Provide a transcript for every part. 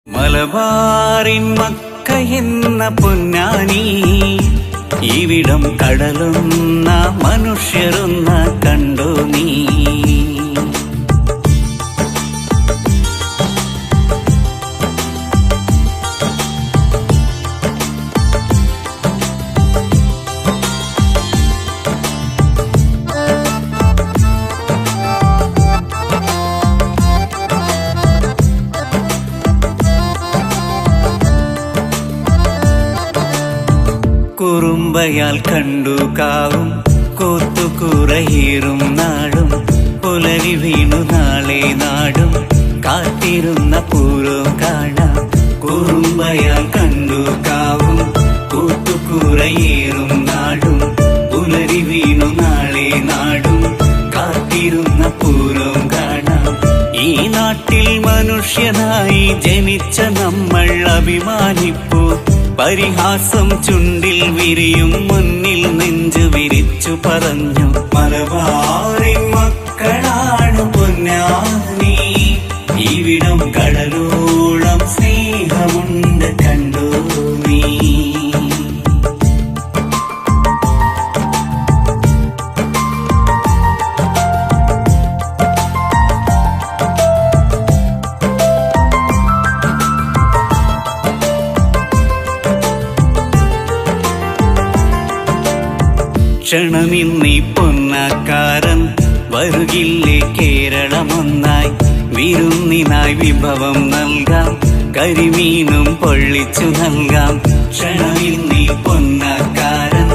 മലബാറിൻ മക്കയെന്ന പൊന്നാനി, ഇവിടം കടലൊന്ന മനുഷ്യരൊന്ന കണ്ടോ നീ? കുറുമ്പയാൽ കണ്ടു കാവും കൂത്തുകുറയേറും നാടും, പുലരി വീണു നാളെ നാടും കാത്തിരുന്ന പൂരം കാണാം. കുറുമ്പയാൽ കണ്ടു കാവും കൂത്തുകുറയേറും നാടും, പുലരി വീണു നാളെ നാടും കാത്തിരുന്ന പൂരം കാണാം. ഈ നാട്ടിൽ മനുഷ്യനായി ജനിച്ച നമ്മൾ അഭിമാനിപ്പൂ. പരിഹാസം ചുണ്ടിൽ വിരിയും മുന്നിൽ നെഞ്ചു വിരിച്ചു പറഞ്ഞു, മലബാറിൻ മക്കളാണ് പൊന്നാനി, ഇവിടം കടലോളം സ്നേഹമുണ്ട് കണ്ടോ നീ? ക്ഷണമിന്നീ പൊന്നക്കാരൻ വരുകില്ലേ കേരളമൊന്നായി, വിരുന്നിനായി വിഭവം നൽകാം, കരിമീനും പൊള്ളിച്ചു നൽകാം. ക്ഷണമിന്നീ പൊന്നക്കാരൻ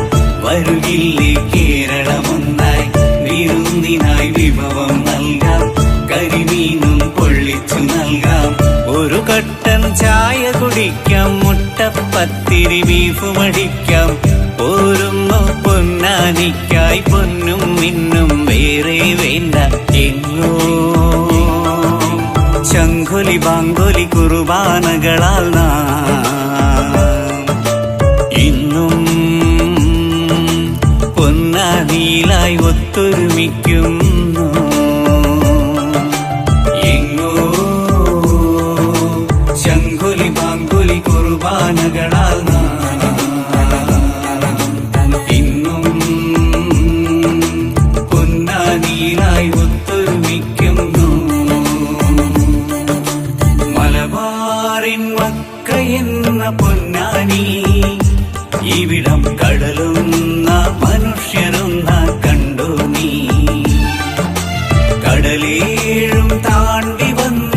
വരുകില്ലേ കേരളമൊന്നായി, വിരുന്നിനായി വിഭവം നൽകാം, കരിമീനും പൊള്ളിച്ചു നൽകാം. ഒരു കട്ടൻ ചായ കുടിക്കാം, മുട്ടപ്പത്തിരി ബീഫുമടിക്കാം. പോരുന്നു പൊന്നാനിക്കായി പൊന്നും മിന്നും വേറെ വേണ്ട എങ്ങോ. ശംഖൊലി ബാങ്കൊലി കുർബാനകളാൽ നാം ഇന്നും പൊന്നാനിയിലായി ഒത്തൊരുമിക്ക